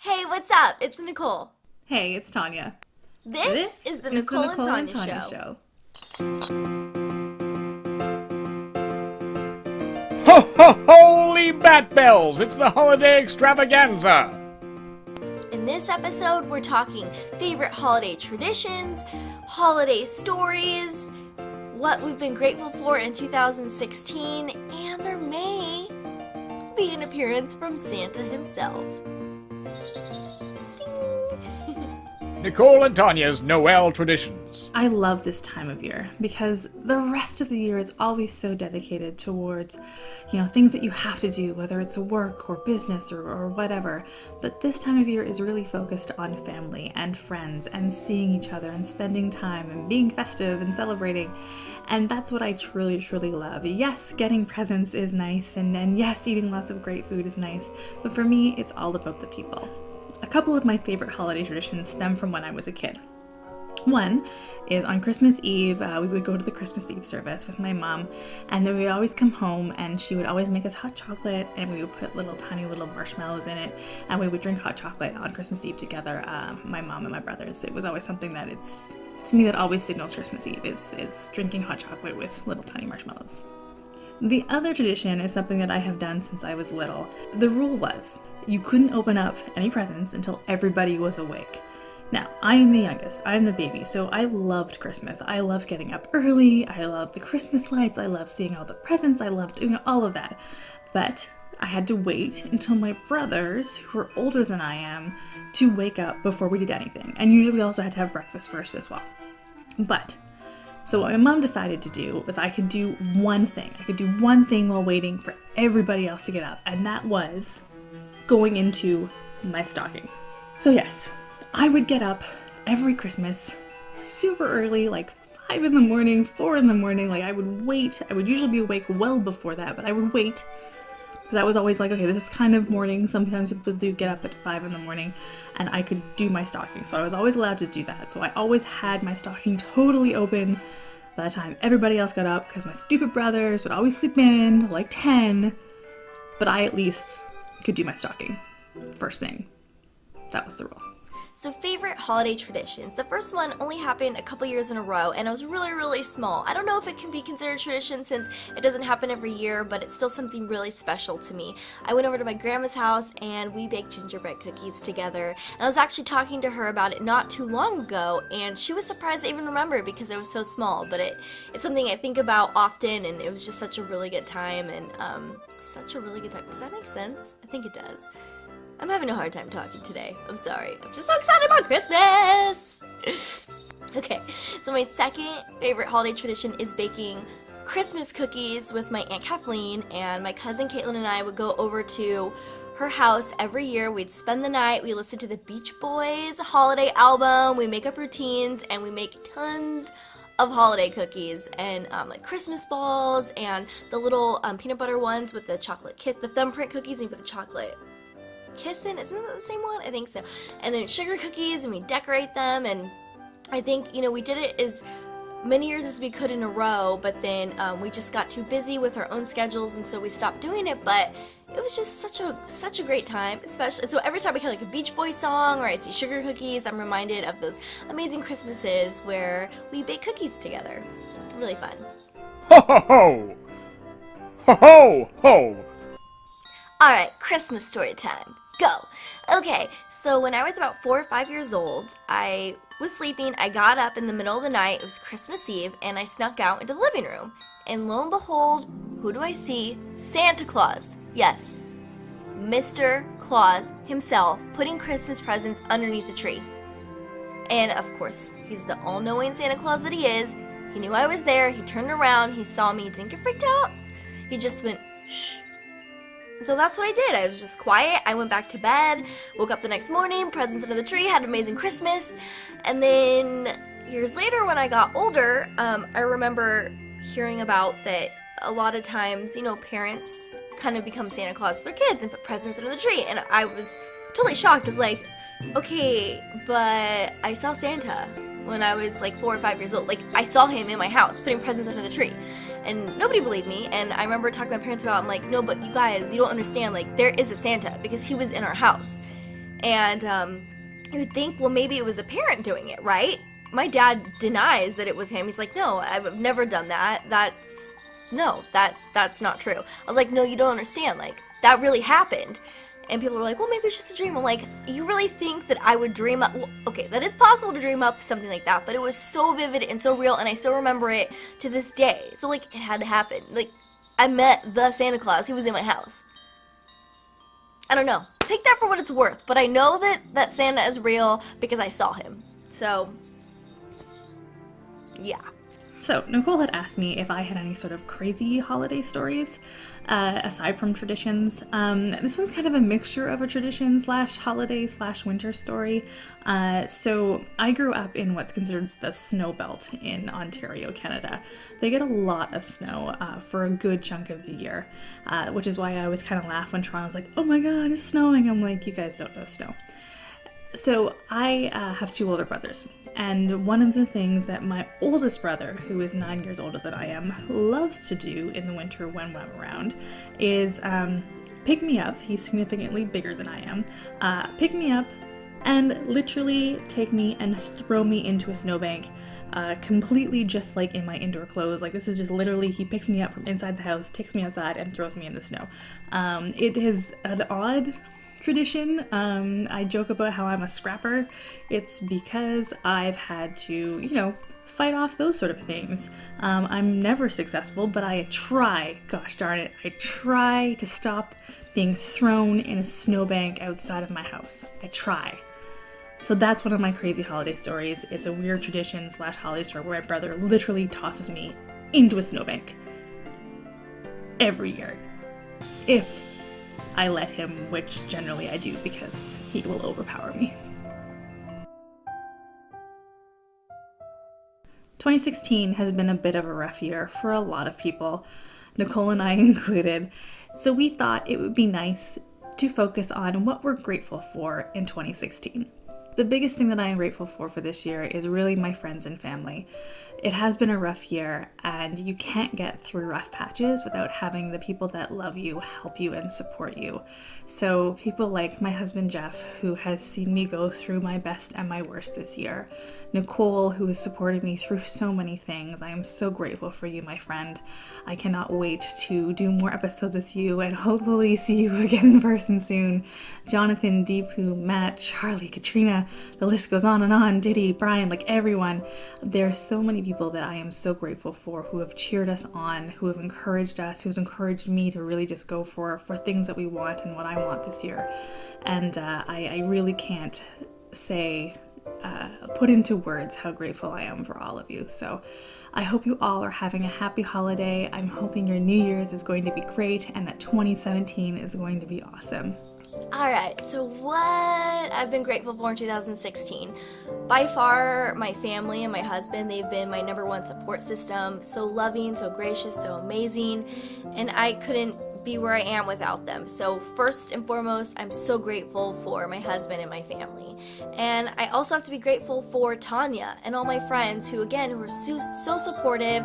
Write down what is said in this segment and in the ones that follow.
Hey, what's up? It's Nicole. Hey, it's Tonya. This is the Nicole and Tonya Show. Ho, ho, holy bat bells! It's the holiday extravaganza! In this episode, we're talking favorite holiday traditions, holiday stories, what we've been grateful for in 2016, and there may be an appearance from Santa himself. Nicole and Tonya's Noel traditions. I love this time of year because the rest of the year is always so dedicated towards, things that you have to do, whether it's work or business or whatever. But this time of year is really focused on family and friends and seeing each other and spending time and being festive and celebrating. And that's what I truly, truly love. Yes, getting presents is nice, and yes, eating lots of great food is nice. But for me, it's all about the people. A couple of my favorite holiday traditions stem from when I was a kid. One is on Christmas Eve, we would go to the Christmas Eve service with my mom, and then we would always come home and she would always make us hot chocolate, and we would put tiny little marshmallows in it, and we would drink hot chocolate on Christmas Eve together, my mom and my brothers. It was always something that to me that always signals Christmas Eve is drinking hot chocolate with little tiny marshmallows. The other tradition is something that I have done since I was little. The rule was you couldn't open up any presents until everybody was awake. Now, I am the youngest, I am the baby, so I loved Christmas. I loved getting up early, I loved the Christmas lights, I loved seeing all the presents, I loved doing all of that. But I had to wait until my brothers, who were older than I am, to wake up before we did anything. And usually we also had to have breakfast first as well. So what my mom decided to do was I could do one thing. I could do one thing while waiting for everybody else to get up, and that was going into my stocking. So yes, I would get up every Christmas super early, like 5 in the morning, 4 in the morning. I would wait. I would usually be awake well before that, but I would wait. So that was always like, okay, this is kind of morning. Sometimes people do get up at 5 in the morning, and I could do my stocking. So I was always allowed to do that. So I always had my stocking totally open by the time everybody else got up, because my stupid brothers would always sleep in like 10, but I at least could do my stocking first thing. That was the rule. So favorite holiday traditions. The first one only happened a couple years in a row, and I was really, really small. I don't know if it can be considered tradition since it doesn't happen every year, but it's still something really special to me. I went over to my grandma's house, and we baked gingerbread cookies together. And I was actually talking to her about it not too long ago, and she was surprised I even remembered because it was so small. But it's something I think about often, and it was just such a really good time, and such a really good time. Does that make sense? I think it does. I'm having a hard time talking today. I'm sorry. I'm just so excited about Christmas! Okay, so my second favorite holiday tradition is baking Christmas cookies with my Aunt Kathleen, and my cousin Caitlin and I would go over to her house every year. We'd spend the night, we listen to the Beach Boys holiday album, we make up routines, and we make tons of holiday cookies, and like Christmas balls, and the little peanut butter ones with the chocolate kiss, the thumbprint cookies, and you put the chocolate kissin', isn't that the same one? I think so. And then sugar cookies, and we decorate them, and I think, we did it as many years as we could in a row, but then we just got too busy with our own schedules, and so we stopped doing it, but it was just such a great time, especially, so every time I hear like a Beach Boys song, or I see sugar cookies, I'm reminded of those amazing Christmases where we bake cookies together. Really fun. Ho, ho, ho! Ho, ho, ho! Alright, Christmas story time. Go! Okay, so when I was about 4 or 5 years old, I was sleeping, I got up in the middle of the night, it was Christmas Eve, and I snuck out into the living room. And lo and behold, who do I see? Santa Claus. Yes, Mr. Claus himself, putting Christmas presents underneath the tree. And of course, he's the all-knowing Santa Claus that he is. He knew I was there, he turned around, he saw me, didn't get freaked out. He just went, shh. So that's what I did. I was just quiet. I went back to bed, woke up the next morning, presents under the tree, had an amazing Christmas. And then years later when I got older, I remember hearing about that a lot of times, parents kind of become Santa Claus for their kids and put presents under the tree. And I was totally shocked. I was like, okay, but I saw Santa when I was like 4 or 5 years old. Like, I saw him in my house putting presents under the tree. And nobody believed me, and I remember talking to my parents about it. I'm like, no, but you guys, you don't understand, like, there is a Santa, because he was in our house. And you would think, well, maybe it was a parent doing it, right? My dad denies that it was him. He's like, no, I've never done that. That's not true. I was like, no, you don't understand. Like, that really happened. And people were like, well, maybe it's just a dream. I'm like, you really think that I would dream up? Well, okay, that is possible to dream up something like that, but it was so vivid and so real, and I still remember it to this day. So, like, it had to happen. Like, I met the Santa Claus. He was in my house. I don't know. Take that for what it's worth, but I know that Santa is real because I saw him. So, yeah. So, Nicole had asked me if I had any sort of crazy holiday stories, aside from traditions. This one's kind of a mixture of a tradition / holiday / winter story. So, I grew up in what's considered the snow belt in Ontario, Canada. They get a lot of snow for a good chunk of the year, which is why I always kind of laugh when Toronto's like, oh my god, it's snowing. I'm like, you guys don't know snow. So I have 2 older brothers, and one of the things that my oldest brother, who is 9 years older than I am, loves to do in the winter when I'm around is pick me up. He's significantly bigger than I am. Pick me up and literally take me and throw me into a snowbank, completely just like in my indoor clothes. Like, this is just literally, he picks me up from inside the house, takes me outside, and throws me in the snow. It is an odd tradition. I joke about how I'm a scrapper. It's because I've had to, fight off those sort of things. I'm never successful, but I try, gosh darn it, I try to stop being thrown in a snowbank outside of my house. I try. So that's one of my crazy holiday stories. It's a weird tradition / holiday story where my brother literally tosses me into a snowbank every year. If I let him, which generally I do because he will overpower me. 2016 has been a bit of a rough year for a lot of people, Nicole and I included, so we thought it would be nice to focus on what we're grateful for in 2016. The biggest thing that I am grateful for this year is really my friends and family. It has been a rough year, and you can't get through rough patches without having the people that love you, help you, and support you. So people like my husband Jeff, who has seen me go through my best and my worst this year. Nicole, who has supported me through so many things. I am so grateful for you, my friend. I cannot wait to do more episodes with you and hopefully see you again in person soon. Jonathan, Deepu, Matt, Charlie, Katrina, the list goes on and on. Diddy, Brian, like everyone. There are so many people that I am so grateful for who have cheered us on, who have encouraged us, who's encouraged me to really just go for things that we want and what I want this year. And I really can't say, put into words how grateful I am for all of you. So I hope you all are having a happy holiday. I'm hoping your New Year's is going to be great and that 2017 is going to be awesome. Alright, so what I've been grateful for in 2016. By far, my family and my husband, they've been my #1 support system. So loving, so gracious, so amazing. And I couldn't be where I am without them. So first and foremost, I'm so grateful for my husband and my family. And I also have to be grateful for Tonya and all my friends who are so supportive.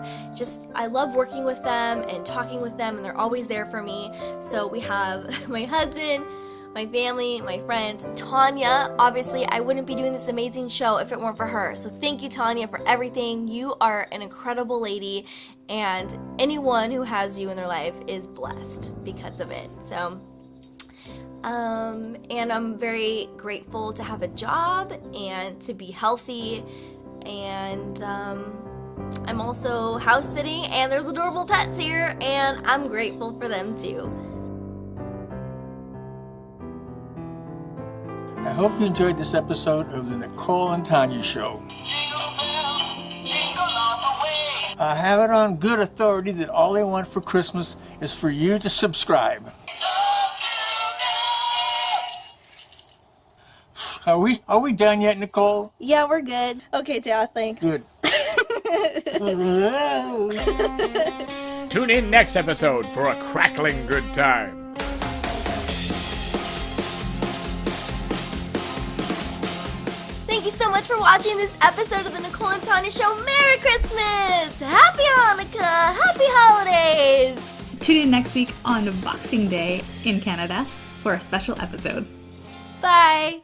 I love working with them and talking with them, and they're always there for me. So we have my husband, my family, my friends, Tonya. Obviously, I wouldn't be doing this amazing show if it weren't for her. So thank you, Tonya, for everything. You are an incredible lady, and anyone who has you in their life is blessed because of it. So, and I'm very grateful to have a job and to be healthy, and I'm also house sitting, and there's adorable pets here, and I'm grateful for them too. I hope you enjoyed this episode of the Nicole and Tonya Show. I have it on good authority that all they want for Christmas is for you to subscribe. Are we done yet, Nicole? Yeah, we're good. Okay, Dad, thanks. Good. Tune in next episode for a crackling good time. Thank you so much for watching this episode of the Nicole and Tonya Show. Merry Christmas! Happy Hanukkah! Happy holidays! Tune in next week on Boxing Day in Canada for a special episode. Bye!